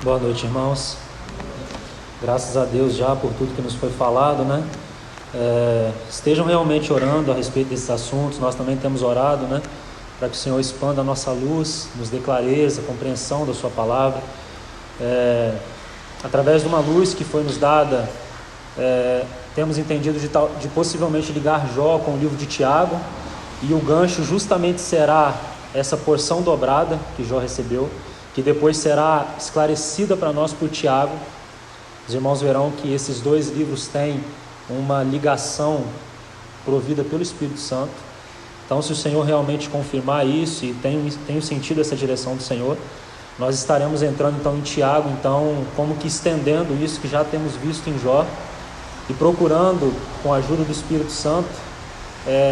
Boa noite, irmãos. Graças a Deus já por tudo que nos foi falado, né? Estejam realmente orando a respeito desses assuntos. Nós também temos orado, né? Para que o Senhor expanda a nossa luz, nos dê clareza, compreensão da sua palavra. Através de uma luz que foi nos dada, temos entendido de possivelmente ligar Jó com o livro de Tiago, e o gancho justamente será essa porção dobrada que Jó recebeu, que depois será esclarecida para nós por Tiago. Os irmãos verão que esses dois livros têm uma ligação provida pelo Espírito Santo. Então, se o Senhor realmente confirmar isso, e tem sentido essa direção do Senhor, nós estaremos entrando então em Tiago, então como que estendendo isso que já temos visto em Jó, e procurando, com a ajuda do Espírito Santo,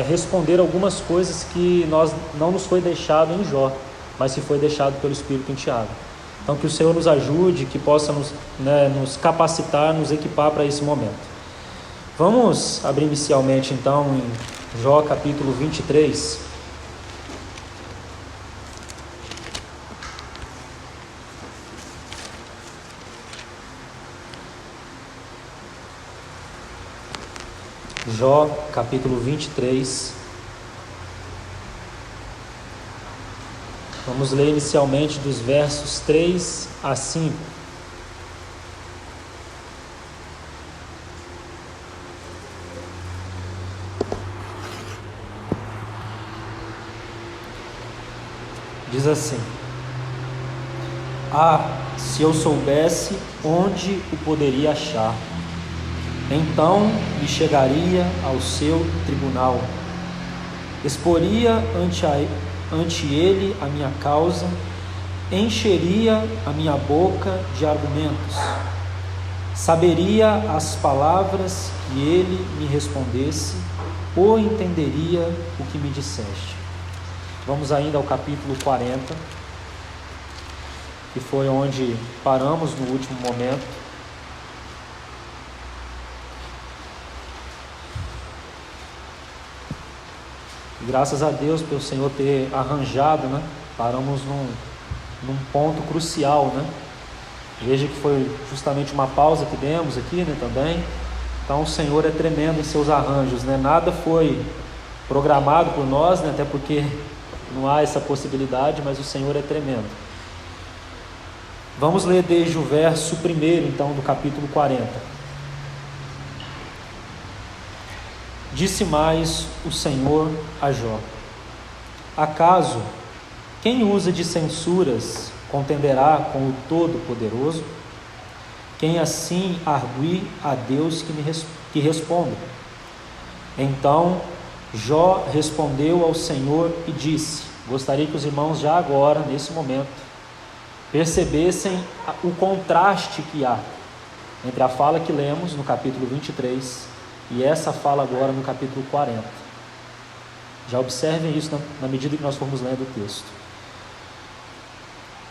responder algumas coisas que não nos foi deixado em Jó, mas que foi deixado pelo Espírito em Tiago. Então que o Senhor nos ajude, que possa nos capacitar, nos equipar para esse momento. Vamos abrir inicialmente então em Jó capítulo 23. Jó capítulo 23. Vamos ler inicialmente dos versos 3 a 5. Diz assim: se eu soubesse onde o poderia achar, então me chegaria ao seu tribunal, exporia ante ele a minha causa, encheria a minha boca de argumentos, saberia as palavras que ele me respondesse, ou entenderia o que me disseste. Vamos ainda ao capítulo 40, que foi onde paramos no último momento. Graças a Deus pelo Senhor ter arranjado, né? Paramos num ponto crucial, né? Veja que foi justamente uma pausa que demos aqui, né, também. Então o Senhor é tremendo em seus arranjos, né? Nada foi programado por nós, né? Até porque não há essa possibilidade, mas o Senhor é tremendo. Vamos ler desde o verso 1, então, do capítulo 40. Disse mais o Senhor a Jó: acaso quem usa de censuras contenderá com o Todo-Poderoso? Quem assim arguir a Deus que responda? Então Jó respondeu ao Senhor e disse: gostaria que os irmãos já agora, nesse momento, percebessem o contraste que há entre a fala que lemos no capítulo 23 e essa fala agora no capítulo 40. Já observem isso na medida que nós formos lendo o texto.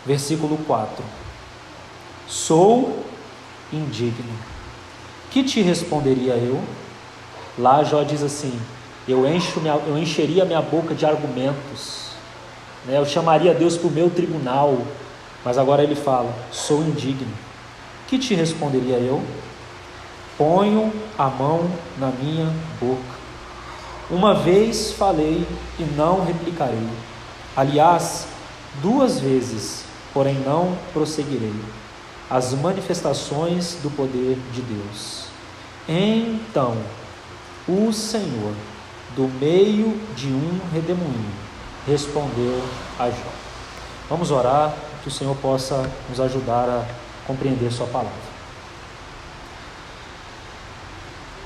Versículo 4: sou indigno, que te responderia eu? Lá Jó diz assim: eu encheria minha boca de argumentos, né? Eu chamaria Deus para o meu tribunal. Mas agora ele fala: sou indigno, que te responderia eu? Ponho a mão na minha boca. Uma vez falei e não replicarei. Aliás, 2 vezes, porém não prosseguirei. As manifestações do poder de Deus. Então o Senhor, do meio de um redemoinho, respondeu a Jó. Vamos orar, que o Senhor possa nos ajudar a compreender sua palavra.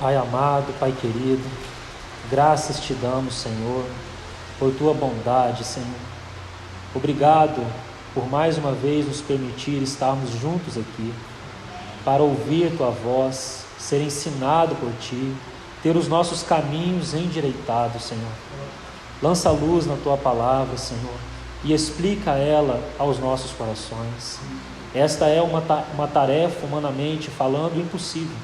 Pai amado, Pai querido, graças te damos, Senhor, por tua bondade, Senhor. Obrigado por mais uma vez nos permitir estarmos juntos aqui, para ouvir tua voz, ser ensinado por ti, ter os nossos caminhos endireitados, Senhor. Lança luz na tua palavra, Senhor, e explica ela aos nossos corações. Esta é uma tarefa, humanamente falando, impossível.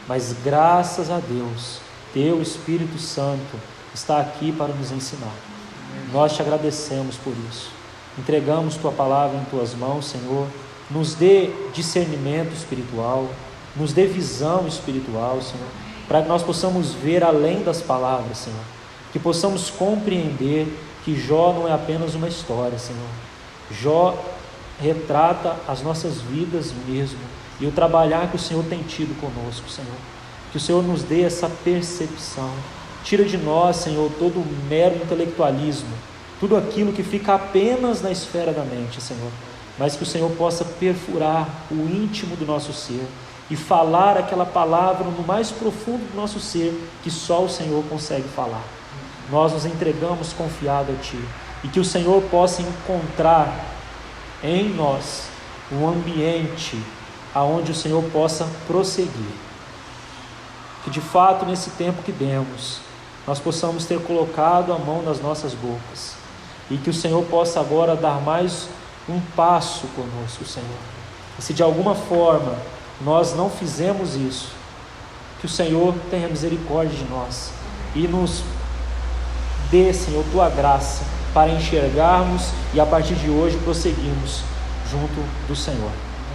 Mas graças a Deus, teu Espírito Santo está aqui para nos ensinar. Nós te agradecemos por isso. Entregamos tua palavra em tuas mãos, Senhor, nos dê discernimento espiritual, nos dê visão espiritual, Senhor, para que nós possamos ver além das palavras, Senhor, que possamos compreender que Jó não é apenas uma história, Senhor. Jó retrata as nossas vidas mesmo, e o trabalhar que o Senhor tem tido conosco, Senhor. Que o Senhor nos dê essa percepção. Tira de nós, Senhor, todo o mero intelectualismo, tudo aquilo que fica apenas na esfera da mente, Senhor, mas que o Senhor possa perfurar o íntimo do nosso ser e falar aquela palavra no mais profundo do nosso ser, que só o Senhor consegue falar. Nós nos entregamos confiado a Ti, e que o Senhor possa encontrar em nós um ambiente aonde o Senhor possa prosseguir. Que de fato nesse tempo que demos, nós possamos ter colocado a mão nas nossas bocas, e que o Senhor possa agora dar mais um passo conosco, Senhor. E se de alguma forma nós não fizemos isso, que o Senhor tenha misericórdia de nós e nos dê, Senhor, Tua graça para enxergarmos e a partir de hoje prosseguirmos junto do Senhor.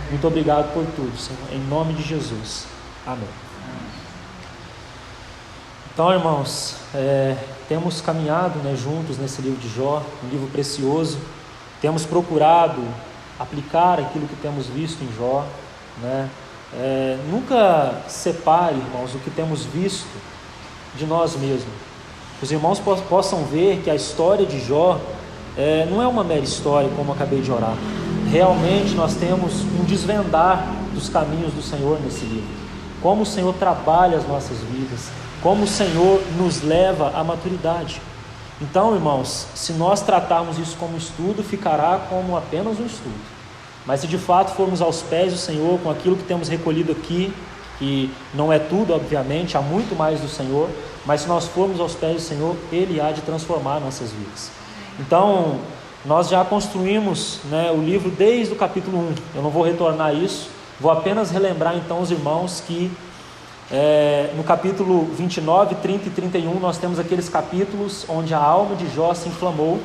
Muito obrigado por tudo, Senhor, em nome de Jesus. Amém. Então, irmãos, temos caminhado, juntos nesse livro de Jó, um livro precioso. Temos procurado aplicar aquilo que temos visto em Jó, nunca separe, irmãos, o que temos visto de nós mesmos. Os irmãos possam ver que a história de Jó não é uma mera história, como eu acabei de orar. Realmente nós temos um desvendar dos caminhos do Senhor nesse livro. Como o Senhor trabalha as nossas vidas, como o Senhor nos leva à maturidade. Então, irmãos, se nós tratarmos isso como estudo, ficará como apenas um estudo. Mas se de fato formos aos pés do Senhor, com aquilo que temos recolhido aqui, que não é tudo, obviamente, há muito mais do Senhor, mas se nós formos aos pés do Senhor, Ele há de transformar nossas vidas. Então, nós já construímos o livro desde o capítulo 1, eu não vou retornar a isso, vou apenas relembrar então os irmãos que no capítulo 29, 30 e 31, nós temos aqueles capítulos onde a alma de Jó se inflamou,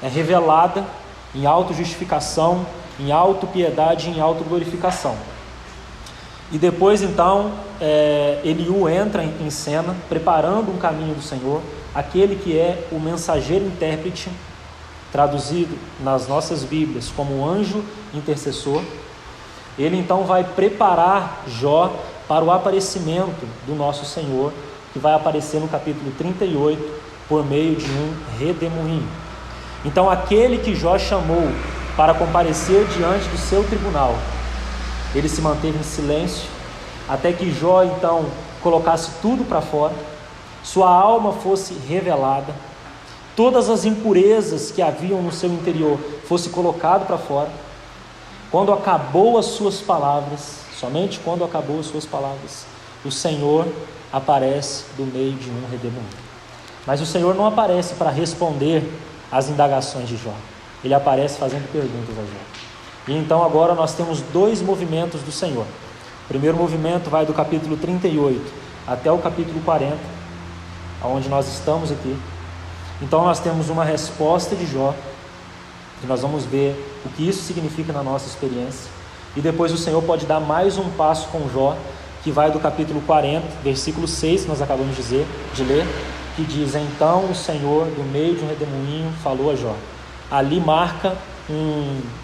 é revelada em autojustificação, em autopiedade e em autoglorificação. E depois então Eliú entra em cena, preparando um caminho do Senhor, aquele que é o mensageiro intérprete, traduzido nas nossas Bíblias como anjo intercessor. Ele então vai preparar Jó para o aparecimento do nosso Senhor, que vai aparecer no capítulo 38, por meio de um redemoinho. Então aquele que Jó chamou para comparecer diante do seu tribunal, ele se manteve em silêncio, até que Jó então colocasse tudo para fora, sua alma fosse revelada, todas as impurezas que haviam no seu interior fosse colocado para fora. Quando acabou as suas palavras, somente quando acabou as suas palavras, o Senhor aparece do meio de um redemoinho. Mas o Senhor não aparece para responder às indagações de Jó, Ele aparece fazendo perguntas a Jó. E então agora nós temos dois movimentos do Senhor. O primeiro movimento vai do capítulo 38 até o capítulo 40, onde nós estamos aqui. Então nós temos uma resposta de Jó, que nós vamos ver o que isso significa na nossa experiência. E depois o Senhor pode dar mais um passo com Jó, que vai do capítulo 40, versículo 6, que nós acabamos de ler, que diz: então o Senhor, do meio de um redemoinho, falou a Jó. Ali marca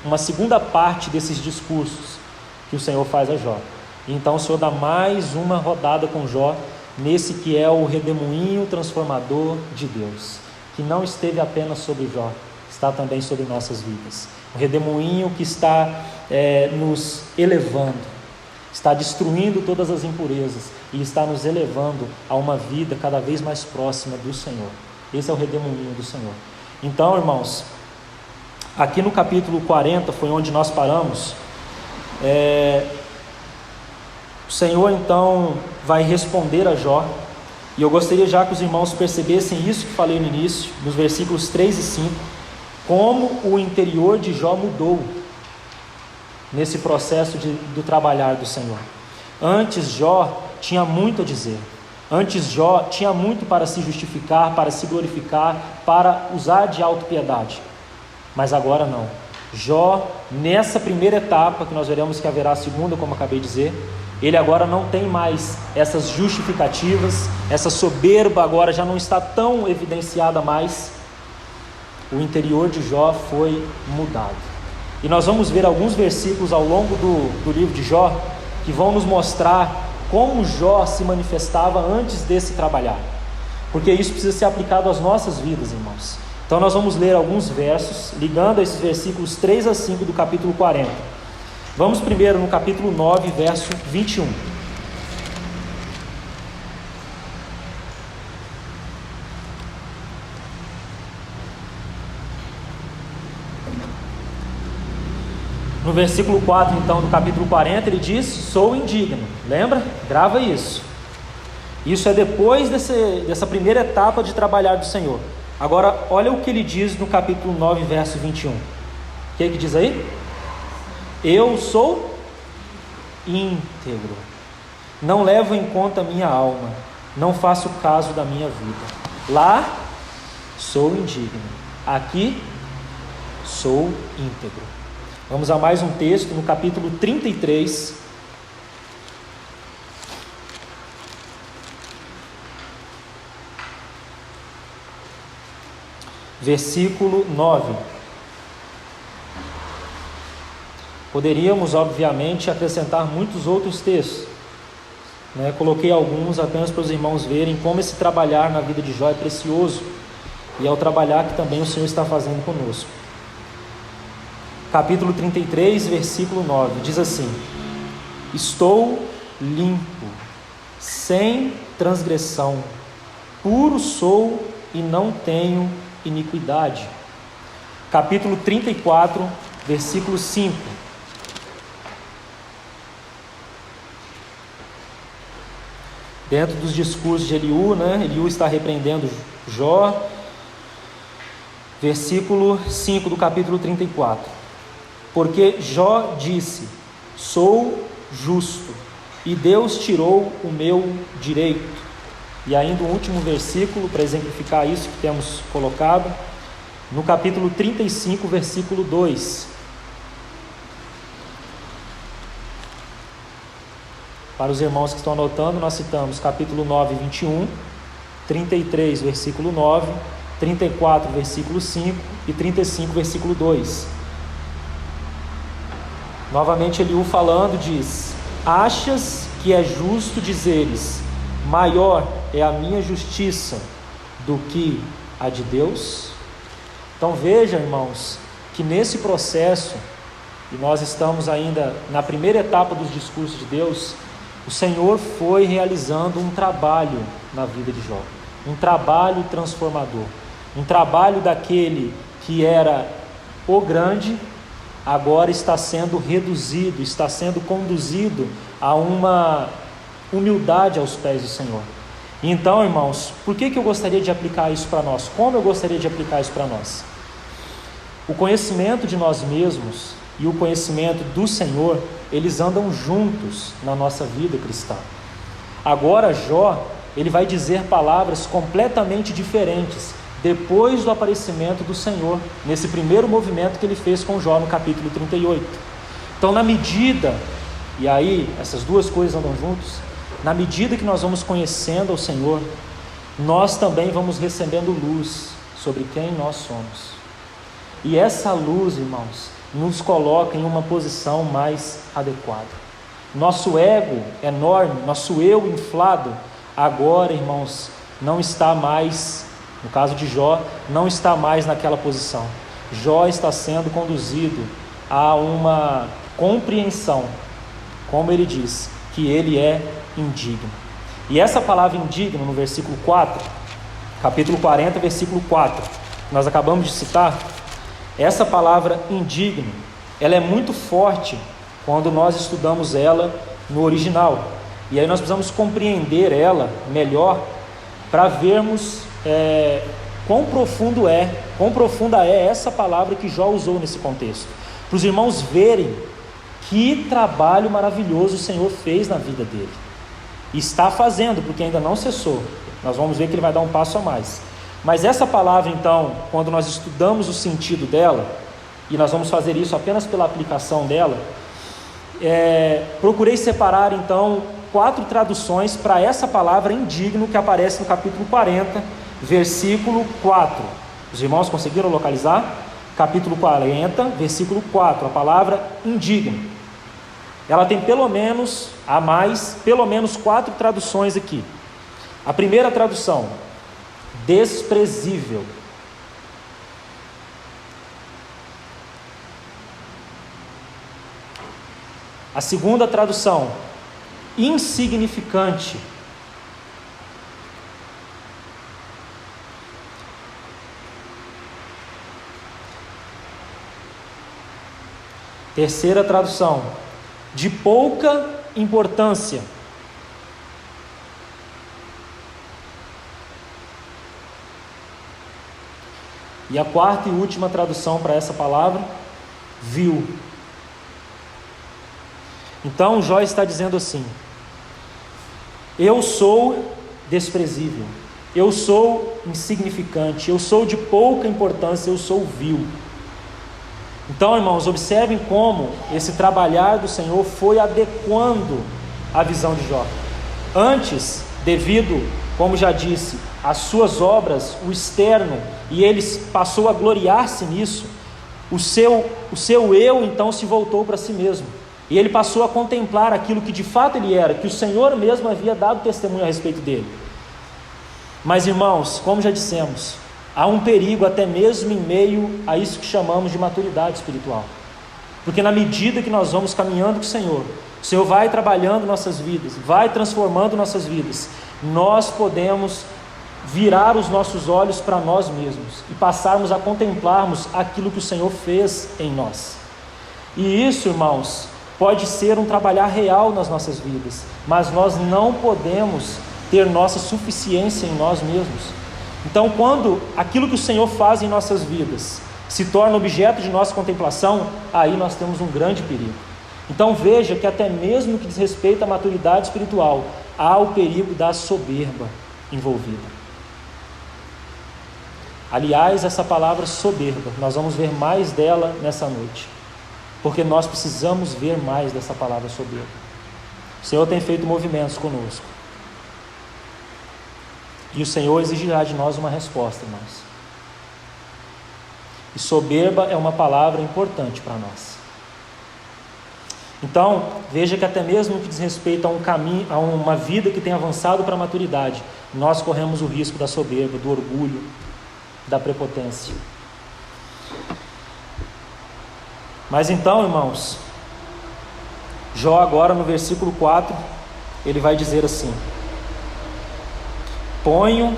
uma segunda parte desses discursos que o Senhor faz a Jó. E então o Senhor dá mais uma rodada com Jó, nesse que é o redemoinho transformador de Deus, que não esteve apenas sobre Jó, está também sobre nossas vidas. O redemoinho que está nos elevando, está destruindo todas as impurezas e está nos elevando a uma vida cada vez mais próxima do Senhor. Esse é o redemoinho do Senhor. Então, irmãos, aqui no capítulo 40 foi onde nós paramos. O Senhor então vai responder a Jó, e eu gostaria já que os irmãos percebessem isso que falei no início, nos versículos 3 e 5, como o interior de Jó mudou nesse processo do trabalhar do Senhor. Antes Jó tinha muito a dizer, antes Jó tinha muito para se justificar, para se glorificar, para usar de autopiedade, mas agora não. Jó, nessa primeira etapa, que nós veremos que haverá a segunda, como acabei de dizer, ele agora não tem mais essas justificativas, essa soberba agora já não está tão evidenciada mais. O interior de Jó foi mudado. E nós vamos ver alguns versículos ao longo do livro de Jó, que vão nos mostrar como Jó se manifestava antes desse trabalhar. Porque isso precisa ser aplicado às nossas vidas, irmãos. Então nós vamos ler alguns versos, ligando a esses versículos 3 a 5 do capítulo 40. Vamos primeiro no capítulo 9, verso 21. No versículo 4, então, do capítulo 40, ele diz: sou indigno. Lembra? Grava isso. Isso é depois dessa primeira etapa de trabalhar do Senhor. Agora, olha o que ele diz no capítulo 9, verso 21. O que diz aí? Eu sou íntegro. Não levo em conta a minha alma. Não faço caso da minha vida. Lá, sou indigno. Aqui, sou íntegro. Vamos a mais um texto no capítulo 33. Versículo 9. Poderíamos, obviamente, acrescentar muitos outros textos, né? Coloquei alguns apenas para os irmãos verem como esse trabalhar na vida de Jó é precioso, e é o trabalhar que também o Senhor está fazendo conosco. Capítulo 33, versículo 9, diz assim: estou limpo, sem transgressão, puro sou e não tenho iniquidade. Capítulo 34, versículo 5. Dentro dos discursos de Eliú, Eliú está repreendendo Jó. Versículo 5 do capítulo 34. Porque Jó disse: sou justo, e Deus tirou o meu direito. E ainda o último versículo, para exemplificar isso que temos colocado, no capítulo 35, versículo 2. Para os irmãos que estão anotando, nós citamos capítulo 9, 21, 33, versículo 9, 34, versículo 5 e 35, versículo 2. Novamente Eliú falando diz: achas que é justo dizeres, maior é a minha justiça do que a de Deus? Então veja, irmãos, que nesse processo, e nós estamos ainda na primeira etapa dos discursos de Deus, o Senhor foi realizando um trabalho na vida de Jó, um trabalho transformador, um trabalho daquele que era o grande, agora está sendo reduzido, está sendo conduzido a uma humildade aos pés do Senhor. Então, irmãos, por que eu gostaria de aplicar isso para nós? Como eu gostaria de aplicar isso para nós? O conhecimento de nós mesmos e o conhecimento do Senhor, eles andam juntos na nossa vida cristã. Agora Jó, ele vai dizer palavras completamente diferentes depois do aparecimento do Senhor, nesse primeiro movimento que ele fez com Jó no capítulo 38. Então, na medida, e aí essas duas coisas andam juntos, na medida que nós vamos conhecendo ao Senhor, nós também vamos recebendo luz sobre quem nós somos. E essa luz, irmãos, nos coloca em uma posição mais adequada. Nosso ego enorme, nosso eu inflado, agora, irmãos, não está mais, no caso de Jó, não está mais naquela posição. Jó está sendo conduzido a uma compreensão, como ele diz, que ele é indigno. E essa palavra indigno, no versículo 4, capítulo 40, versículo 4, que nós acabamos de citar, essa palavra indigno, ela é muito forte quando nós estudamos ela no original. E aí nós precisamos compreender ela melhor para vermos quão profunda é essa palavra que Jó usou nesse contexto. Para os irmãos verem que trabalho maravilhoso o Senhor fez na vida dele. E está fazendo, porque ainda não cessou. Nós vamos ver que ele vai dar um passo a mais. Mas essa palavra, então, quando nós estudamos o sentido dela, e nós vamos fazer isso apenas pela aplicação dela, procurei separar então 4 traduções para essa palavra indigno que aparece no capítulo 40, versículo 4. Os irmãos conseguiram localizar? Capítulo 40, versículo 4, a palavra indigno. Ela tem pelo menos 4 traduções aqui. A primeira tradução, desprezível. A segunda tradução, insignificante. Terceira tradução, de pouca importância. E a quarta e última tradução para essa palavra, vil. Então Jó está dizendo assim: eu sou desprezível, eu sou insignificante, eu sou de pouca importância, eu sou vil. Então, irmãos, observem como esse trabalhar do Senhor foi adequando a visão de Jó. Antes, devido, como já disse, às suas obras, o externo, e ele passou a gloriar-se nisso, o seu eu então se voltou para si mesmo. E ele passou a contemplar aquilo que de fato ele era, que o Senhor mesmo havia dado testemunho a respeito dele. Mas, irmãos, como já dissemos, há um perigo até mesmo em meio a isso que chamamos de maturidade espiritual. Porque na medida que nós vamos caminhando com o Senhor vai trabalhando nossas vidas, vai transformando nossas vidas, nós podemos virar os nossos olhos para nós mesmos e passarmos a contemplarmos aquilo que o Senhor fez em nós. E isso, irmãos, pode ser um trabalhar real nas nossas vidas, mas nós não podemos ter nossa suficiência em nós mesmos. Então, quando aquilo que o Senhor faz em nossas vidas se torna objeto de nossa contemplação, aí nós temos um grande perigo. Então veja que até mesmo no que diz respeito à maturidade espiritual, há o perigo da soberba envolvida. Aliás, essa palavra soberba, nós vamos ver mais dela nessa noite, porque nós precisamos ver mais dessa palavra soberba. O Senhor tem feito movimentos conosco, e o Senhor exigirá de nós uma resposta, irmãos. E soberba é uma palavra importante para nós. Então, veja que até mesmo no que diz respeito a um caminho, a uma vida que tem avançado para a maturidade, nós corremos o risco da soberba, do orgulho, da prepotência. Mas então, irmãos, Jó agora no versículo 4, ele vai dizer assim: ponho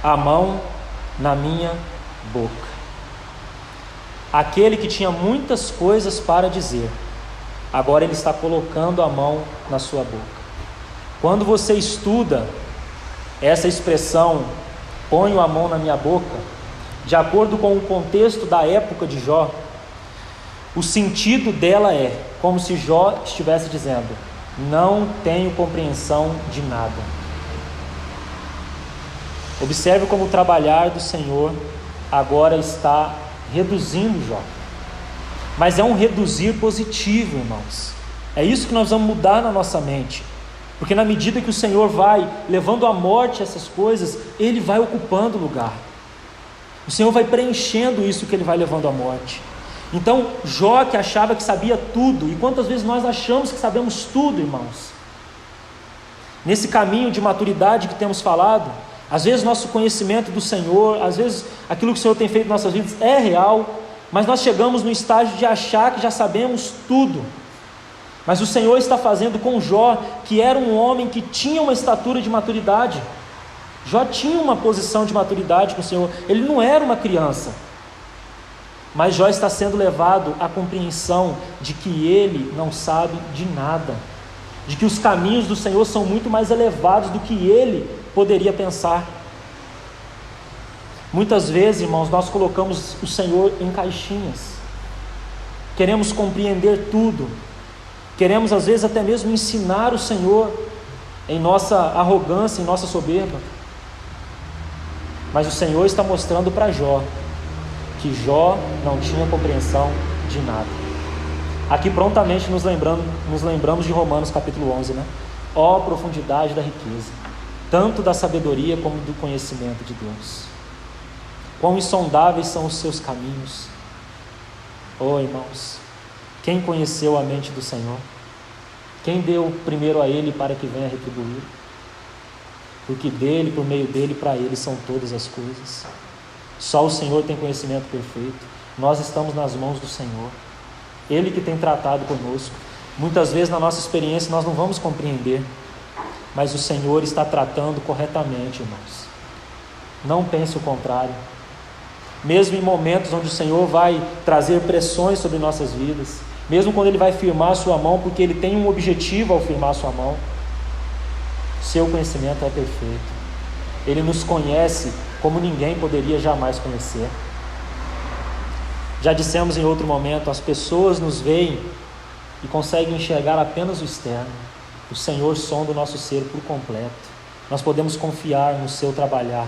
a mão na minha boca. Aquele que tinha muitas coisas para dizer, agora ele está colocando a mão na sua boca. Quando você estuda essa expressão, ponho a mão na minha boca, de acordo com o contexto da época de Jó, o sentido dela é como se Jó estivesse dizendo: não tenho compreensão de nada. Observe como o trabalhar do Senhor agora está reduzindo Jó. Mas é um reduzir positivo, irmãos. É isso que nós vamos mudar na nossa mente. Porque na medida que o Senhor vai levando à morte essas coisas, Ele vai ocupando o lugar. O Senhor vai preenchendo isso que Ele vai levando à morte. Então, Jó, que achava que sabia tudo, e quantas vezes nós achamos que sabemos tudo, irmãos? Nesse caminho de maturidade que temos falado, às vezes nosso conhecimento do Senhor, às vezes aquilo que o Senhor tem feito em nossas vidas é real, mas nós chegamos no estágio de achar que já sabemos tudo. Mas o Senhor está fazendo com Jó, que era um homem que tinha uma estatura de maturidade. Jó tinha uma posição de maturidade com o Senhor, ele não era uma criança. Mas Jó está sendo levado à compreensão de que ele não sabe de nada, de que os caminhos do Senhor são muito mais elevados do que ele poderia pensar. Muitas vezes, irmãos, nós colocamos o Senhor em caixinhas, queremos compreender tudo, queremos às vezes até mesmo ensinar o Senhor em nossa arrogância, em nossa soberba. Mas o Senhor está mostrando para Jó que Jó não tinha compreensão de nada. Aqui prontamente nos lembramos de Romanos capítulo 11, né? Ó profundidade da riqueza, tanto da sabedoria como do conhecimento de Deus. Quão insondáveis são os seus caminhos. Oh, irmãos, quem conheceu a mente do Senhor? Quem deu primeiro a Ele para que venha retribuir? Porque dele, por meio dele, para Ele são todas as coisas. Só o Senhor tem conhecimento perfeito. Nós estamos nas mãos do Senhor. Ele que tem tratado conosco. Muitas vezes na nossa experiência nós não vamos compreender, mas o Senhor está tratando corretamente, irmãos. Não pense o contrário. Mesmo em momentos onde o Senhor vai trazer pressões sobre nossas vidas, mesmo quando Ele vai firmar a sua mão, porque Ele tem um objetivo ao firmar a sua mão, seu conhecimento é perfeito. Ele nos conhece como ninguém poderia jamais conhecer. Já dissemos em outro momento, as pessoas nos veem e conseguem enxergar apenas o externo. O Senhor sonda o nosso ser por completo. Nós podemos confiar no seu trabalhar.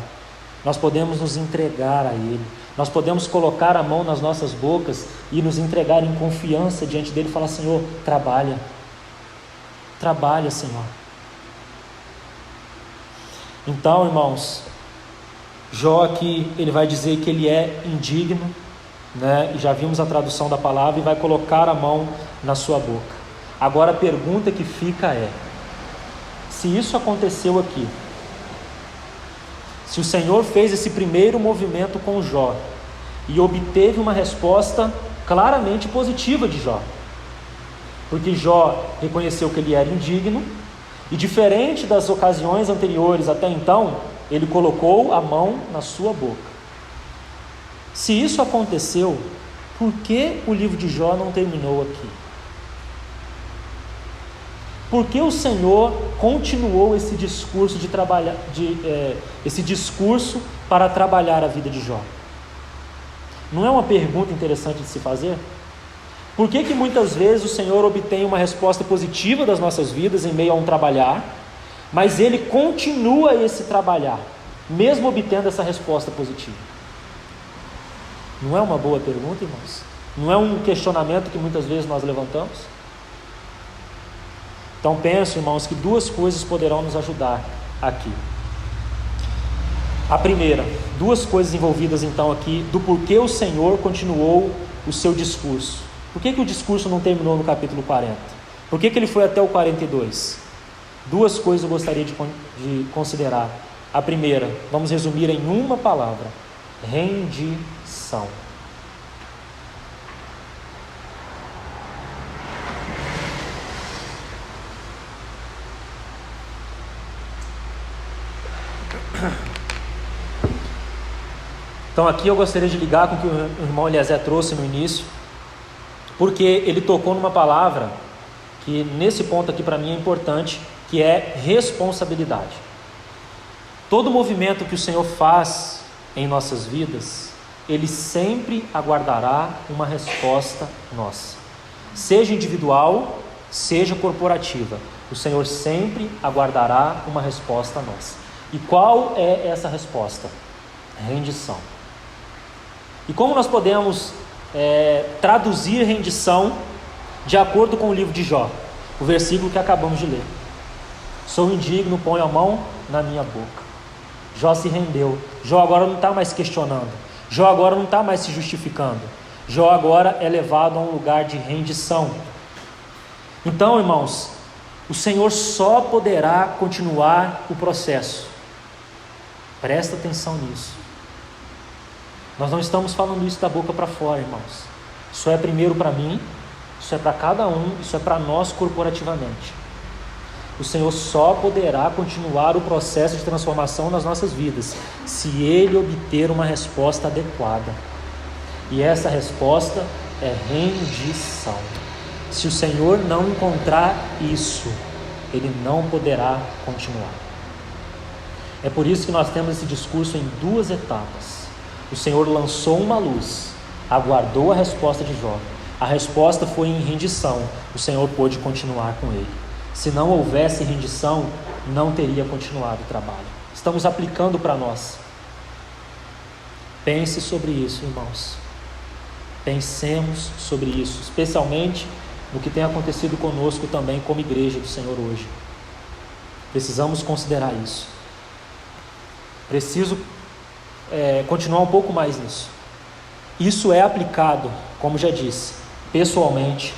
Nós podemos nos entregar a Ele. Nós podemos colocar a mão nas nossas bocas e nos entregar em confiança diante dEle e falar: Senhor, trabalha. Trabalha, Senhor. Então, irmãos, Jó aqui, ele vai dizer que ele é indigno, né? E já vimos a tradução da palavra, e vai colocar a mão na sua boca. Agora a pergunta que fica é: se isso aconteceu aqui, se o Senhor fez esse primeiro movimento com Jó e obteve uma resposta claramente positiva de Jó, porque Jó reconheceu que ele era indigno, e diferente das ocasiões anteriores até então, ele colocou a mão na sua boca. Se isso aconteceu, por que o livro de Jó não terminou aqui? Por que o Senhor continuou esse discurso esse discurso para trabalhar a vida de Jó? Não é uma pergunta interessante de se fazer? Por que que muitas vezes o Senhor obtém uma resposta positiva das nossas vidas em meio a um trabalhar, mas Ele continua esse trabalhar, mesmo obtendo essa resposta positiva? Não é uma boa pergunta, irmãos? Não é um questionamento que muitas vezes nós levantamos? Então penso, irmãos, que duas coisas poderão nos ajudar aqui. A primeira, duas coisas envolvidas então aqui, do porquê o Senhor continuou o seu discurso. Por que o discurso não terminou no capítulo 40? Por que ele foi até o 42? Duas coisas eu gostaria de considerar. A primeira, vamos resumir em uma palavra: rendição. Então aqui eu gostaria de ligar com o que o irmão Eliezer trouxe no início, porque ele tocou numa palavra que nesse ponto aqui para mim é importante, que é responsabilidade. Todo movimento que o Senhor faz em nossas vidas, Ele sempre aguardará uma resposta nossa, seja individual, seja corporativa. O Senhor sempre aguardará uma resposta nossa. E qual é essa resposta? Rendição. E como nós podemos traduzir rendição de acordo com o livro de Jó? O versículo que acabamos de ler: sou indigno, ponho a mão na minha boca. Jó se rendeu. Jó agora não está mais questionando. Jó agora não está mais se justificando. Jó agora é levado a um lugar de rendição. Então, irmãos, o Senhor só poderá continuar o processo. Presta atenção nisso. Nós não estamos falando isso da boca para fora, irmãos. Isso é primeiro para mim, isso é para cada um, isso é para nós corporativamente. O Senhor só poderá continuar o processo de transformação nas nossas vidas se Ele obter uma resposta adequada. E essa resposta é rendição. Se o Senhor não encontrar isso, Ele não poderá continuar. É por isso que nós temos esse discurso em duas etapas. O Senhor lançou uma luz, aguardou a resposta de Jó. A resposta foi em rendição. O Senhor pôde continuar com ele. Se não houvesse rendição, não teria continuado o trabalho. Estamos aplicando para nós. Pense sobre isso, irmãos. Pensemos sobre isso, especialmente no que tem acontecido conosco também como igreja do Senhor hoje. Precisamos considerar isso. Preciso continuar um pouco mais nisso. Isso é aplicado, como já disse, pessoalmente,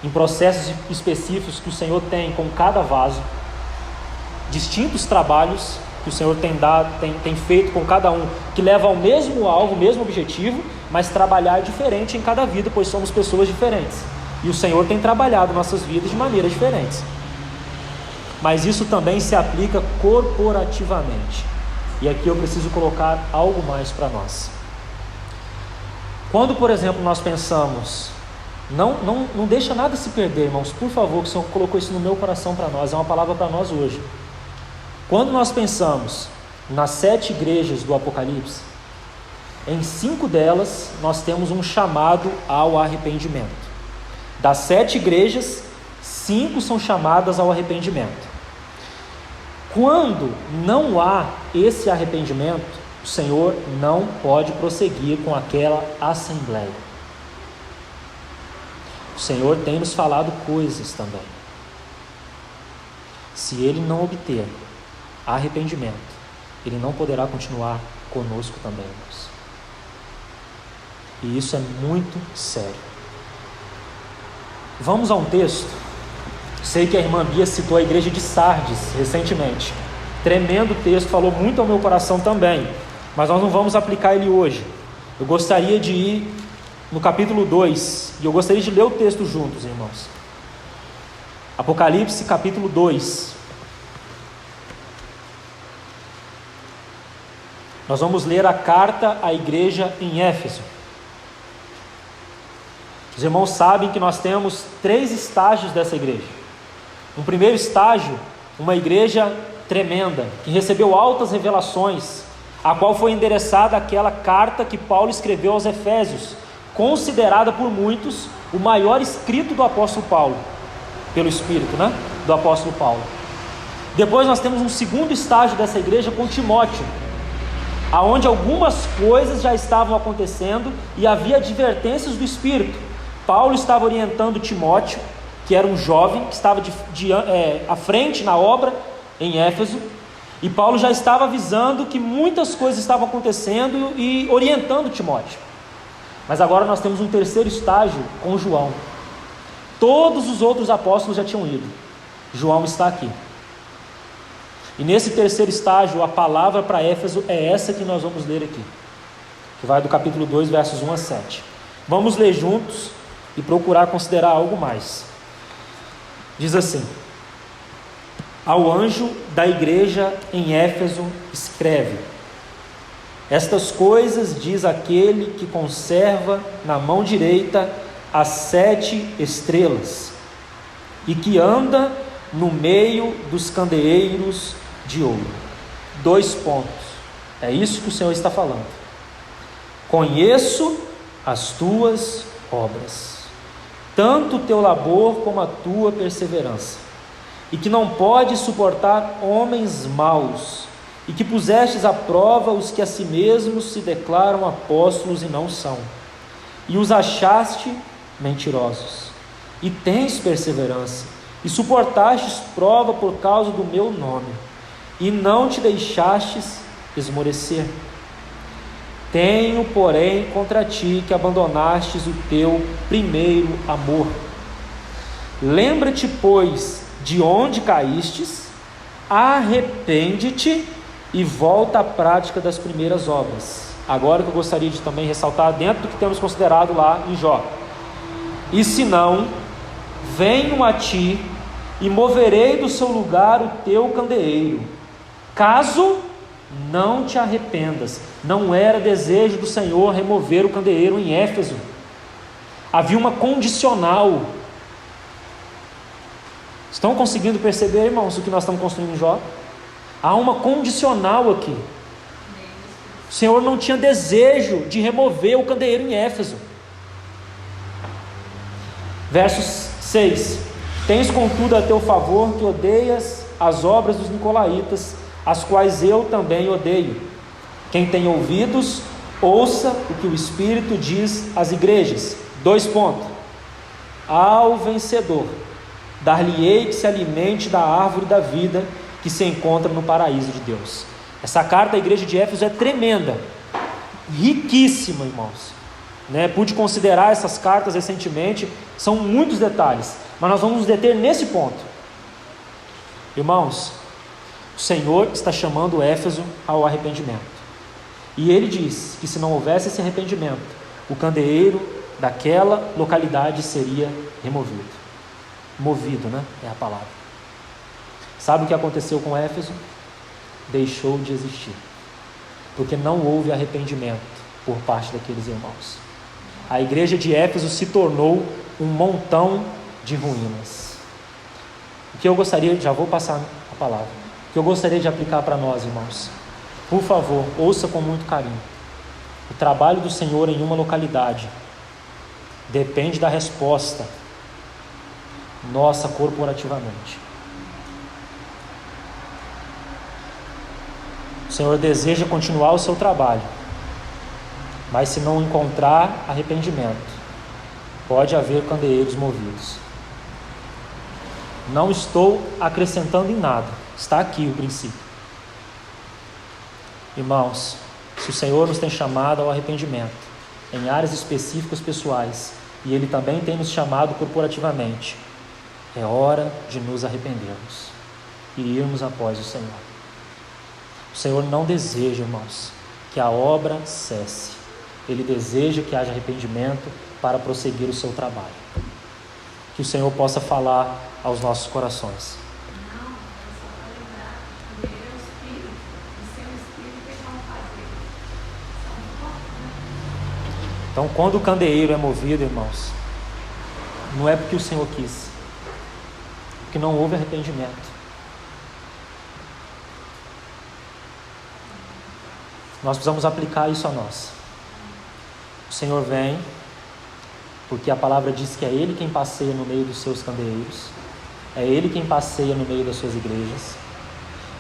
em processos específicos que o Senhor tem com cada vaso, distintos trabalhos que o Senhor tem feito com cada um, que leva ao mesmo alvo, mesmo objetivo, mas trabalhar diferente em cada vida, pois somos pessoas diferentes. E o Senhor tem trabalhado nossas vidas de maneiras diferentes. Mas isso também se aplica corporativamente. E aqui eu preciso colocar algo mais para nós. Quando, por exemplo, nós pensamos, não deixa nada se perder, irmãos, por favor, que o Senhor colocou isso no meu coração para nós, é uma palavra para nós hoje. Quando nós pensamos nas 7 igrejas do Apocalipse, em 5 delas nós temos um chamado ao arrependimento. Das 7 igrejas, 5 são chamadas ao arrependimento. Quando não há esse arrependimento, o Senhor não pode prosseguir com aquela assembleia. O Senhor tem nos falado coisas também. Se Ele não obter arrependimento, Ele não poderá continuar conosco também, irmãos. E isso é muito sério. Vamos a um texto. Sei que a irmã Bia citou a igreja de Sardes recentemente. Tremendo texto, falou muito ao meu coração também. Mas nós não vamos aplicar ele hoje. Eu gostaria de ir no capítulo 2. E eu gostaria de ler o texto juntos, irmãos. Apocalipse capítulo 2. Nós vamos ler a carta à igreja em Éfeso. Os irmãos sabem que nós temos 3 estágios dessa igreja. No primeiro estágio, uma igreja tremenda, que recebeu altas revelações, a qual foi endereçada aquela carta que Paulo escreveu aos Efésios, considerada por muitos o maior escrito do apóstolo Paulo, pelo Espírito, do apóstolo Paulo. Depois nós temos um segundo estágio dessa igreja com Timóteo, aonde algumas coisas já estavam acontecendo e havia advertências do Espírito. Paulo estava orientando Timóteo, que era um jovem, que estava à frente na obra em Éfeso, e Paulo já estava avisando que muitas coisas estavam acontecendo e orientando Timóteo. Mas agora nós temos um terceiro estágio com João. Todos os outros apóstolos já tinham ido, João está aqui. E nesse terceiro estágio, a palavra para Éfeso é essa que nós vamos ler aqui, que vai do capítulo 2, versos 1 a 7. Vamos ler juntos e procurar considerar algo mais. Diz assim: ao anjo da igreja em Éfeso escreve: estas coisas diz aquele que conserva na mão direita as 7 estrelas e que anda no meio dos candeeiros de ouro. 2 pontos. É isso que o Senhor está falando. Conheço as tuas obras, tanto o teu labor como a tua perseverança, e que não podes suportar homens maus, e que pusestes à prova os que a si mesmos se declaram apóstolos e não são, e os achaste mentirosos, e tens perseverança, e suportastes prova por causa do meu nome, e não te deixastes esmorecer. Tenho, porém, contra ti que abandonastes o teu primeiro amor. Lembra-te, pois, de onde caístes, arrepende-te e volta à prática das primeiras obras. Agora que eu gostaria de também ressaltar dentro do que temos considerado lá em Jó. E se não, venho a ti e moverei do seu lugar o teu candeeiro, caso não te arrependas. Não era desejo do Senhor remover o candeeiro em Éfeso. Havia uma condicional. Estão conseguindo perceber, irmãos, o que nós estamos construindo em Jó? Há uma condicional aqui. O Senhor não tinha desejo de remover o candeeiro em Éfeso. Versos 6: tens contudo a teu favor que odeias as obras dos nicolaítas, as quais eu também odeio. Quem tem ouvidos, Ouça o que o Espírito diz às igrejas. 2 pontos. Ao vencedor, dar-lhe-ei que se alimente da árvore da vida que se encontra no paraíso de Deus. Essa carta à igreja de Éfeso é tremenda, riquíssima, irmãos. Pude considerar essas cartas recentemente, são muitos detalhes, mas nós vamos nos deter nesse ponto. Irmãos, o Senhor está chamando Éfeso ao arrependimento. E ele diz que se não houvesse esse arrependimento, o candeeiro daquela localidade seria removido. Movido, é a palavra. Sabe o que aconteceu com Éfeso? Deixou de existir, porque não houve arrependimento por parte daqueles irmãos. A igreja de Éfeso se tornou um montão de ruínas. O que eu gostaria, já vou passar a palavra, o que eu gostaria de aplicar para nós, irmãos, por favor, ouça com muito carinho. O trabalho do Senhor em uma localidade depende da resposta nossa corporativamente. O Senhor deseja continuar o seu trabalho, mas se não encontrar arrependimento, pode haver candeeiros movidos. Não estou acrescentando em nada, está aqui o princípio. Irmãos, se o Senhor nos tem chamado ao arrependimento em áreas específicas pessoais, e Ele também tem nos chamado corporativamente, é hora de nos arrependermos e irmos após o Senhor. O Senhor não deseja, irmãos, que a obra cesse. Ele deseja que haja arrependimento para prosseguir o seu trabalho. Que o Senhor possa falar aos nossos corações. Então, quando o candeeiro é movido, irmãos, não é porque o Senhor quis, porque não houve arrependimento. Nós precisamos aplicar isso a nós. O Senhor vem, porque a palavra diz que é Ele quem passeia no meio dos seus candeeiros, é Ele quem passeia no meio das suas igrejas,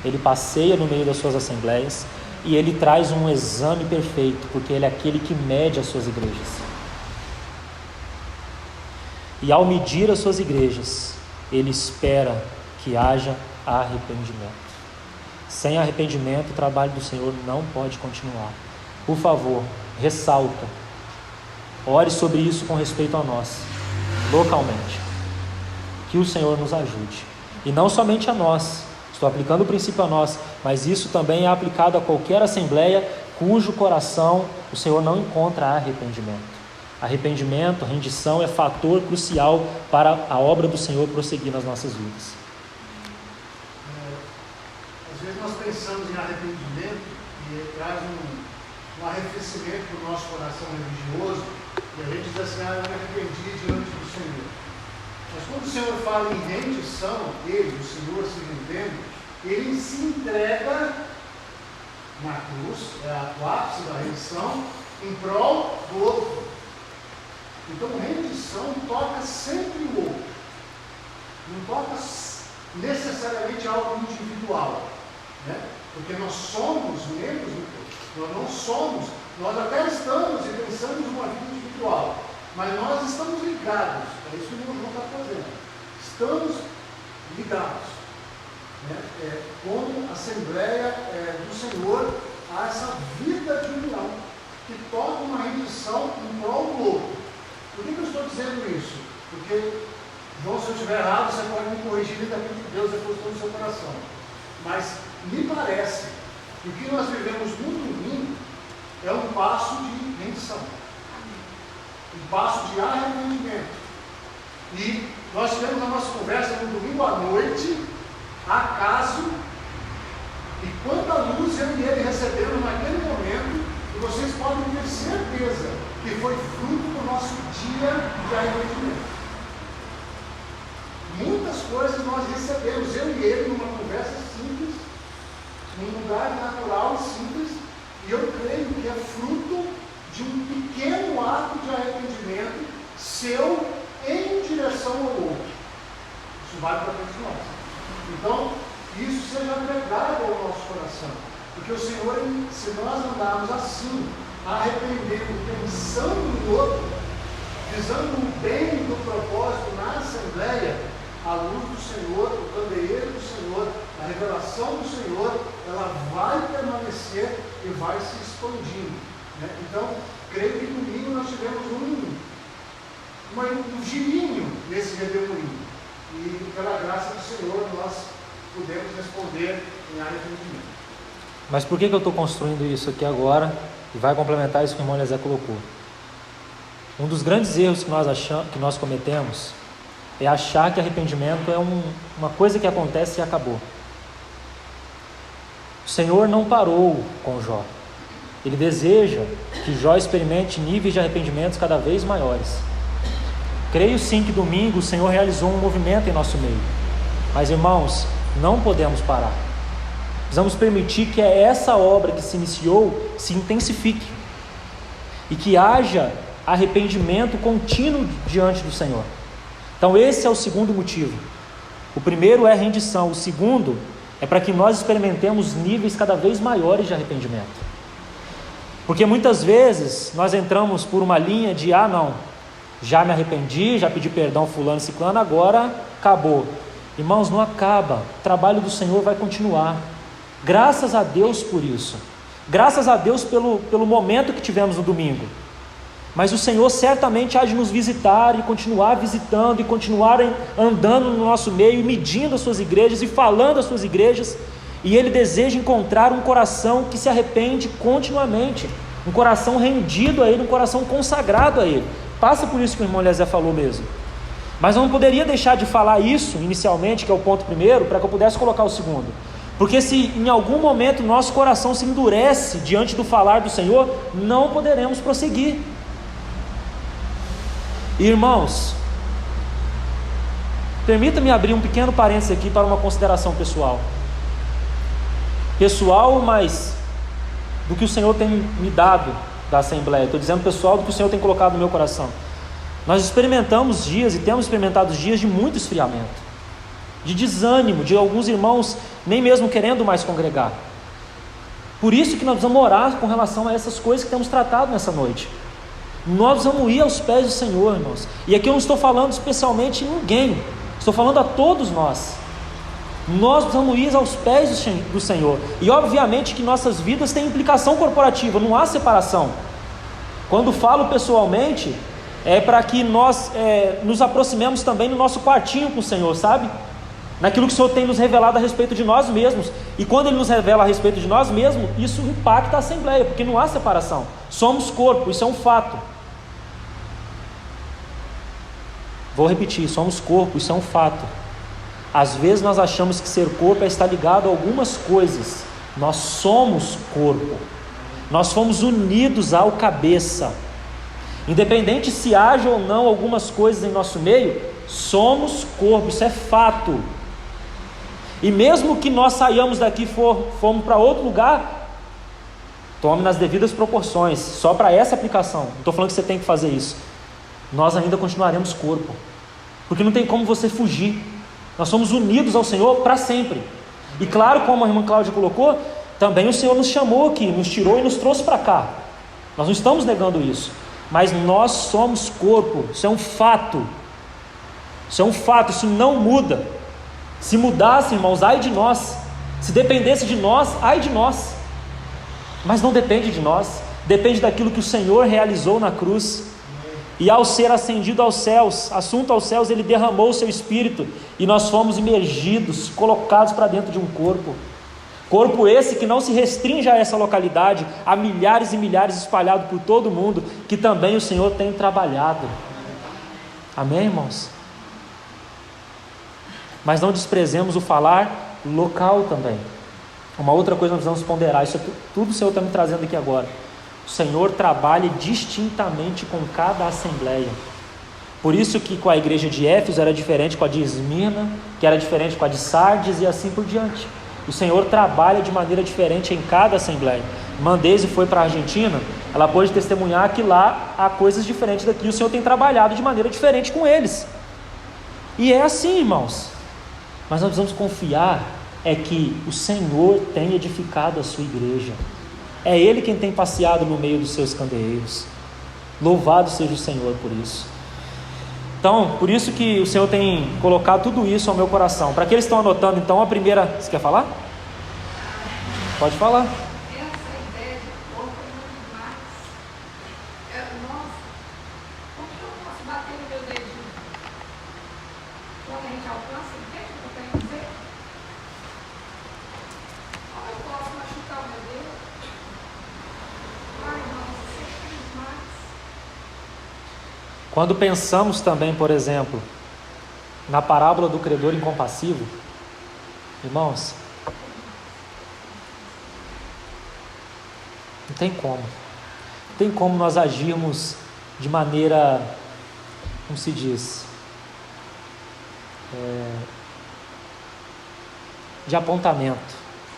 Ele passeia no meio das suas assembleias, e Ele traz um exame perfeito, porque Ele é aquele que mede as suas igrejas. E ao medir as suas igrejas, Ele espera que haja arrependimento. Sem arrependimento, o trabalho do Senhor não pode continuar. Por favor, ressalta. Ore sobre isso com respeito a nós, localmente. Que o Senhor nos ajude. E não somente a nós. Estou aplicando o princípio a nós, mas isso também é aplicado a qualquer assembleia cujo coração o Senhor não encontra arrependimento. Arrependimento, rendição é fator crucial para a obra do Senhor prosseguir nas nossas vidas. Às vezes nós pensamos em arrependimento e traz um arrefecimento para o nosso coração religioso, e a gente diz assim: eu me arrependi diante do Senhor. Mas quando o Senhor fala em rendição, Ele, o Senhor se rendendo, Ele se entrega na cruz, é o ápice da rendição, em prol do outro. Então, rendição toca sempre o outro, não toca necessariamente algo individual, porque nós somos membros do corpo, nós não somos, nós até estamos e pensamos numa vida individual, mas nós estamos ligados, é isso que o João está fazendo, estamos ligados, como Assembleia do Senhor, a essa vida de união, que toca uma rendição em prol do outro. Por que eu estou dizendo isso? Porque, João, se eu estiver errado, você pode me corrigir daquilo que Deus depositou no seu coração. Mas me parece que o que nós vivemos no domingo é um passo de rendição, um passo de arrependimento. E nós tivemos a nossa conversa no domingo à noite, acaso, e quanta luz eu e ele receberam naquele momento, e vocês podem ter certeza que foi fruto do nosso dia de arrependimento. Muitas coisas nós recebemos, eu e ele, numa conversa simples, num lugar natural e simples, e eu creio que é fruto de um pequeno ato de arrependimento seu em direção ao outro. Isso vale para todos nós. Então, isso seja agregado ao nosso coração, porque o Senhor, se nós andarmos assim, arrependendo, pensando no outro, visando o bem do propósito na Assembleia, a luz do Senhor, o candeeiro do Senhor, a revelação do Senhor, ela vai permanecer e vai se expandindo, né? Então, creio que domingo nós tivemos um girinho nesse redemoinho, e pela graça do Senhor nós pudemos responder em arrependimento. Mas por que eu estou construindo isso aqui agora? E vai complementar isso que o irmão Eliezer colocou. Um dos grandes erros que nós cometemos é achar que arrependimento é uma coisa que acontece e acabou. O Senhor não parou com Jó. Ele deseja que Jó experimente níveis de arrependimentos cada vez maiores. Creio sim que domingo o Senhor realizou um movimento em nosso meio. Mas, irmãos, não podemos parar. Precisamos permitir que essa obra que se iniciou se intensifique e que haja arrependimento contínuo diante do Senhor. Então esse é o segundo motivo. O primeiro é rendição, o segundo é para que nós experimentemos níveis cada vez maiores de arrependimento. Porque muitas vezes nós entramos por uma linha de não, já me arrependi, já pedi perdão fulano e ciclano, agora acabou. Irmãos, não acaba, o trabalho do Senhor vai continuar. Graças a Deus por isso, graças a Deus pelo momento que tivemos no domingo. Mas o Senhor certamente há de nos visitar e continuar visitando e continuar andando no nosso meio, medindo as suas igrejas e falando às suas igrejas, e Ele deseja encontrar um coração que se arrepende continuamente, um coração rendido a Ele, um coração consagrado a Ele. Passa por isso que o irmão Eliezer falou mesmo. Mas eu não poderia deixar de falar isso inicialmente, que é o ponto primeiro, para que eu pudesse colocar o segundo. Porque se em algum momento nosso coração se endurece diante do falar do Senhor, não poderemos prosseguir. Irmãos, permita-me abrir um pequeno parênteses aqui para uma consideração pessoal. Pessoal, mas do que o Senhor tem me dado da Assembleia. Estou dizendo pessoal do que o Senhor tem colocado no meu coração. Nós experimentamos dias e temos experimentado dias de muito esfriamento, de desânimo, de alguns irmãos nem mesmo querendo mais congregar. Por isso que nós precisamos orar com relação a essas coisas que temos tratado nessa noite. Nós vamos ir aos pés do Senhor, irmãos. E aqui eu não estou falando especialmente em ninguém, estou falando a todos nós. Nós precisamos ir aos pés do Senhor. E obviamente que nossas vidas têm implicação corporativa, não há separação. Quando falo pessoalmente, é para que nós nos aproximemos também no nosso quartinho com o Senhor, sabe? Naquilo que o Senhor tem nos revelado a respeito de nós mesmos. E quando Ele nos revela a respeito de nós mesmos, isso impacta a Assembleia, porque não há separação. Somos corpo, isso é um fato. Vou repetir, somos corpo, isso é um fato. Às vezes nós achamos que ser corpo é estar ligado a algumas coisas. Nós somos corpo. Nós fomos unidos ao cabeça. Independente se haja ou não algumas coisas em nosso meio, somos corpo, isso é fato. E mesmo que nós saiamos daqui e fomos para outro lugar, tome nas devidas proporções, só para essa aplicação. Não estou falando que você tem que fazer isso. Nós ainda continuaremos corpo, porque não tem como você fugir. Nós somos unidos ao Senhor para sempre. E claro, como a irmã Cláudia colocou, também o Senhor nos chamou aqui, nos tirou e nos trouxe para cá. Nós não estamos negando isso, mas nós somos corpo, isso é um fato. Isso é um fato, isso não muda. Se mudasse, irmãos, ai de nós. Se dependesse de nós, ai de nós. Mas não depende de nós, depende daquilo que o Senhor realizou na cruz. E ao ser ascendido aos céus, assunto aos céus, Ele derramou o seu Espírito, e nós fomos imergidos, colocados para dentro de um corpo. Corpo esse que não se restringe a essa localidade, há milhares e milhares espalhados por todo o mundo, que também o Senhor tem trabalhado. Amém, irmãos? Mas não desprezemos o falar local também. Uma outra coisa nós precisamos ponderar, isso tudo o Senhor está me trazendo aqui agora. O Senhor trabalha distintamente com cada assembleia. Por isso que com a igreja de Éfeso era diferente com a de Esmirna, que era diferente com a de Sardes e assim por diante. O Senhor trabalha de maneira diferente em cada assembleia. Mandese foi para a Argentina, ela pôde testemunhar que lá há coisas diferentes daqui. O Senhor tem trabalhado de maneira diferente com eles. E é assim, irmãos. Mas nós precisamos confiar que o Senhor tem edificado a sua igreja. É Ele quem tem passeado no meio dos seus candeeiros. Louvado seja o Senhor por isso. Então, por isso que o Senhor tem colocado tudo isso ao meu coração. Para aqueles que estão anotando, então, a primeira... Você quer falar? Pode falar. Essa ideia de corpo é muito mais. Nossa, como que eu posso bater no meu dedinho? Quando a gente alcança, entende o que eu quero dizer? Como eu posso machucar o meu dedo? Ai, nossa, sempre mais. Quando pensamos também, por exemplo, na parábola do credor incompassivo, irmãos, não tem como. Não tem como nós agirmos de maneira, como se diz, de apontamento,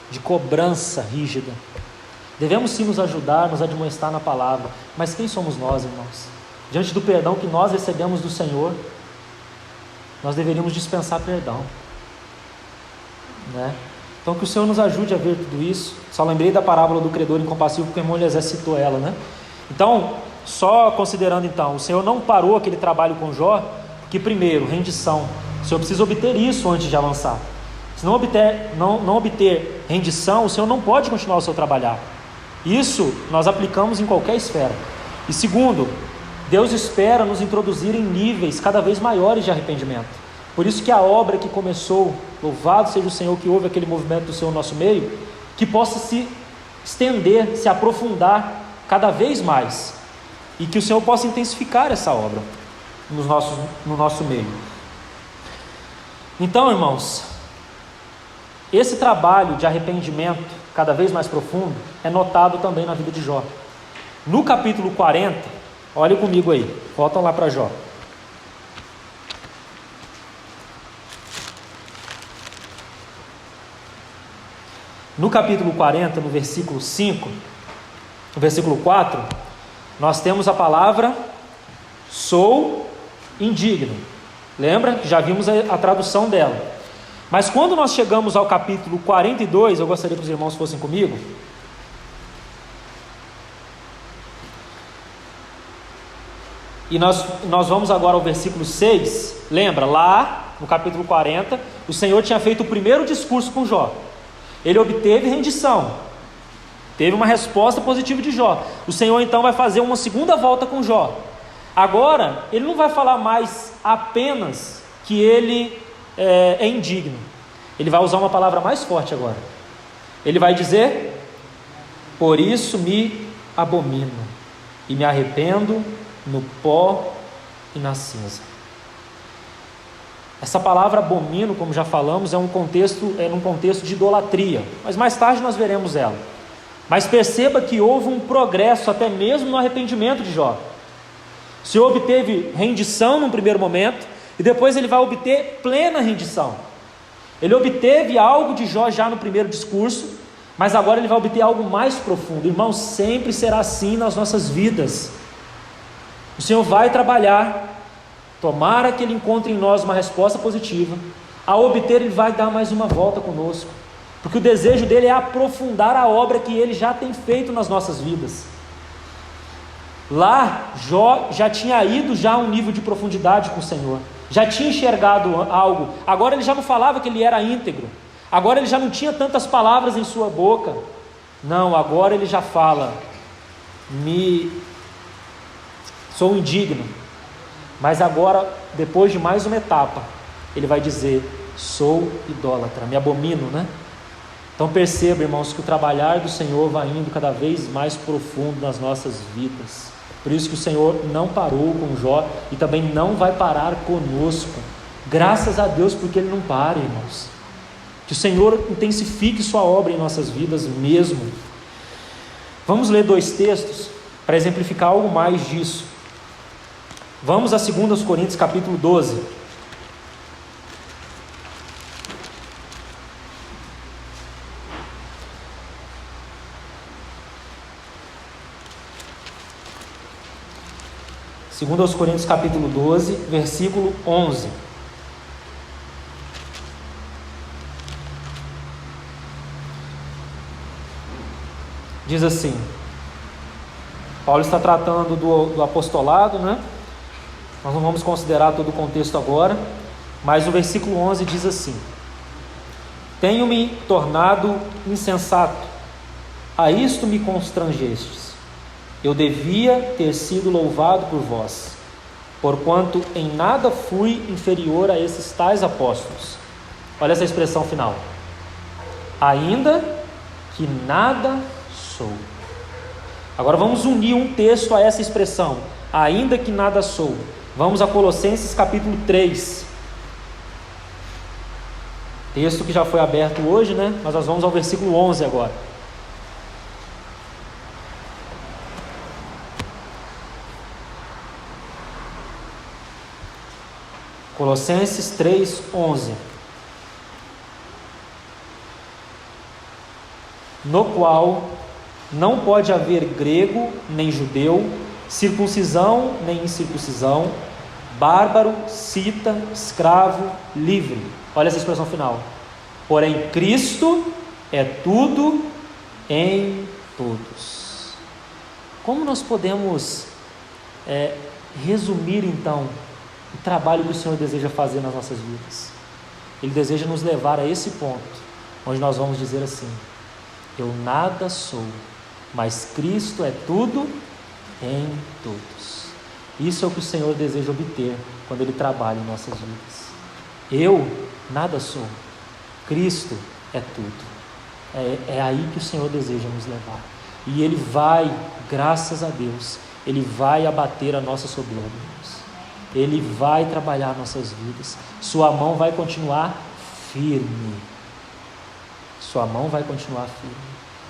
de cobrança rígida. Devemos sim nos ajudar, nos admoestar na palavra, mas quem somos nós, irmãos? Diante do perdão que nós recebemos do Senhor, nós deveríamos dispensar perdão, né? Então que o Senhor nos ajude a ver tudo isso. Só lembrei da parábola do credor incompassivo, porque o irmão Eliezer citou ela, né? Então, só considerando então, o Senhor não parou aquele trabalho com Jó, porque primeiro, rendição. O Senhor precisa obter isso antes de avançar. Se não obter rendição, o Senhor não pode continuar o seu trabalhar. Isso nós aplicamos em qualquer esfera. E segundo, Deus espera nos introduzir em níveis cada vez maiores de arrependimento. Por isso que a obra que começou, louvado seja o Senhor que houve aquele movimento do Senhor no nosso meio, que possa se estender, se aprofundar cada vez mais, e que o Senhor possa intensificar essa obra no nosso meio. Então, irmãos, esse trabalho de arrependimento cada vez mais profundo é notado também na vida de Jó. No capítulo 40, olhem comigo aí, voltam lá para Jó. No capítulo 40, no versículo 5, no versículo 4, nós temos a palavra sou indigno. Lembra? Já vimos a tradução dela. Mas quando nós chegamos ao capítulo 42, eu gostaria que os irmãos fossem comigo. E nós vamos agora ao versículo 6. Lembra? Lá no capítulo 40, o Senhor tinha feito o primeiro discurso com Jó. Ele obteve rendição, teve uma resposta positiva de Jó. O Senhor então vai fazer uma segunda volta com Jó. Agora, ele não vai falar mais apenas que ele é indigno. Ele vai usar uma palavra mais forte agora. Ele vai dizer: por isso me abomino e me arrependo no pó e na cinza. Essa palavra abomino, como já falamos, é num contexto de idolatria, mas mais tarde nós veremos ela. Mas perceba que houve um progresso até mesmo no arrependimento de Jó. O Senhor obteve rendição num primeiro momento, e depois ele vai obter plena rendição. Ele obteve algo de Jó já no primeiro discurso, mas agora ele vai obter algo mais profundo. Irmãos, sempre será assim nas nossas vidas. O Senhor vai trabalhar, tomara que Ele encontre em nós uma resposta positiva. Ao obter, Ele vai dar mais uma volta conosco, porque o desejo dele é aprofundar a obra que Ele já tem feito nas nossas vidas. Lá, Jó já tinha ido a um nível de profundidade com o Senhor, já tinha enxergado algo. Agora ele já não falava que ele era íntegro, agora ele já não tinha tantas palavras em sua boca. Não, agora ele já fala: sou indigno. Mas agora, depois de mais uma etapa, ele vai dizer: sou idólatra, me abomino, né? Então perceba, irmãos, que o trabalhar do Senhor vai indo cada vez mais profundo nas nossas vidas. Por isso que o Senhor não parou com Jó e também não vai parar conosco. Graças a Deus, porque Ele não para, irmãos. Que o Senhor intensifique sua obra em nossas vidas mesmo. Vamos ler 2 textos para exemplificar algo mais disso. Vamos a 2 Coríntios capítulo 12. Segundo aos Coríntios capítulo 12, versículo 11. diz assim, Paulo está tratando do apostolado, né? Nós não vamos considerar todo o contexto agora, mas o versículo 11 diz assim: tenho-me tornado insensato, a isto me constrangestes. Eu devia ter sido louvado por vós, porquanto em nada fui inferior a esses tais apóstolos. Olha essa expressão final. Ainda que nada sou. Agora vamos unir um texto a essa expressão, ainda que nada sou. Vamos a Colossenses capítulo 3. Texto que já foi aberto hoje, né? Mas nós vamos ao versículo 11 agora. Colossenses 3:11. No qual não pode haver grego nem judeu, circuncisão nem incircuncisão, bárbaro, cita, escravo, livre. Olha essa expressão final. Porém, Cristo é tudo em todos. Como nós podemos resumir então o trabalho que o Senhor deseja fazer nas nossas vidas? Ele deseja nos levar a esse ponto, onde nós vamos dizer assim: eu nada sou, mas Cristo é tudo em todos. Isso é o que o Senhor deseja obter quando Ele trabalha em nossas vidas. Eu nada sou, Cristo é tudo. É aí que o Senhor deseja nos levar. E Ele vai, graças a Deus, Ele vai abater a nossa soberba. Ele vai trabalhar nossas vidas. Sua mão vai continuar firme. Sua mão vai continuar firme.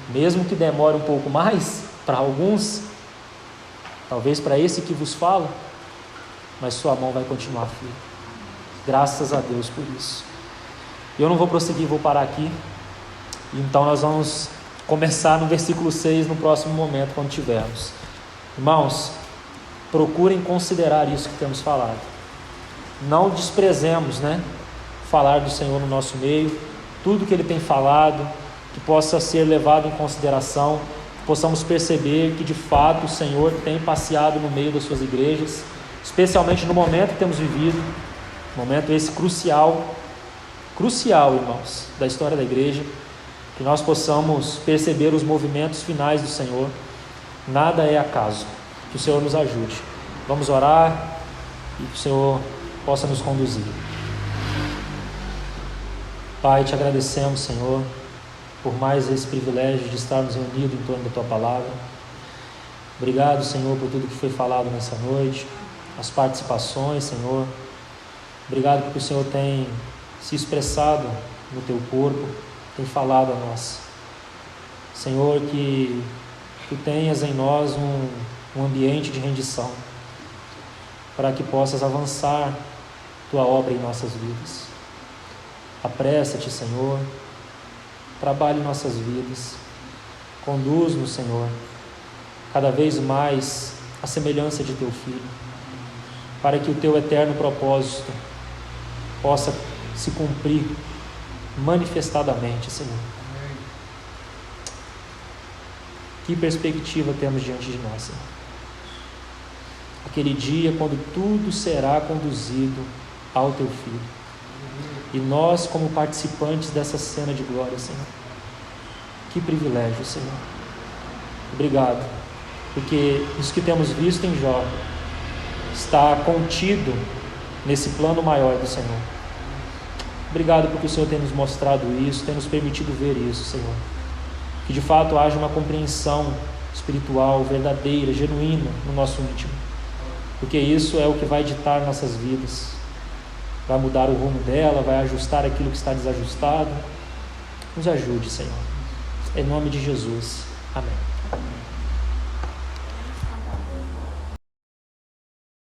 Mesmo que demore um pouco mais, para alguns, talvez para esse que vos fala, mas sua mão vai continuar firme. Graças a Deus por isso. Eu não vou prosseguir, vou parar aqui. Então nós vamos começar no versículo 6 no próximo momento, quando tivermos. Irmãos, procurem considerar isso que temos falado. Não desprezemos, falar do Senhor no nosso meio, tudo que Ele tem falado, que possa ser levado em consideração, que possamos perceber que de fato o Senhor tem passeado no meio das suas igrejas, especialmente no momento que temos vivido, momento esse crucial, irmãos, da história da igreja, que nós possamos perceber os movimentos finais do Senhor. Nada é acaso. Que o Senhor nos ajude. Vamos orar e que o Senhor possa nos conduzir. Pai, te agradecemos, Senhor, por mais esse privilégio de estarmos reunidos em torno da Tua Palavra. Obrigado, Senhor, por tudo que foi falado nessa noite, as participações, Senhor. Obrigado porque o Senhor tem se expressado no Teu corpo, tem falado a nós. Senhor, que Tu tenhas em nós um ambiente de rendição, para que possas avançar Tua obra em nossas vidas. Apressa-te, Senhor, trabalhe em nossas vidas, conduz-nos, Senhor, cada vez mais à semelhança de Teu Filho, para que o Teu eterno propósito possa se cumprir manifestadamente, Senhor. Que perspectiva temos diante de nós, Senhor? Aquele dia quando tudo será conduzido ao Teu Filho. E nós, como participantes dessa cena de glória, Senhor. Que privilégio, Senhor. Obrigado, porque isso que temos visto em Jó está contido nesse plano maior do Senhor. Obrigado porque o Senhor tem nos mostrado isso, tem nos permitido ver isso, Senhor. Que de fato haja uma compreensão espiritual, verdadeira, genuína no nosso íntimo. Porque isso é o que vai ditar nossas vidas. Vai mudar o rumo dela, vai ajustar aquilo que está desajustado. Nos ajude, Senhor. Em nome de Jesus. Amém.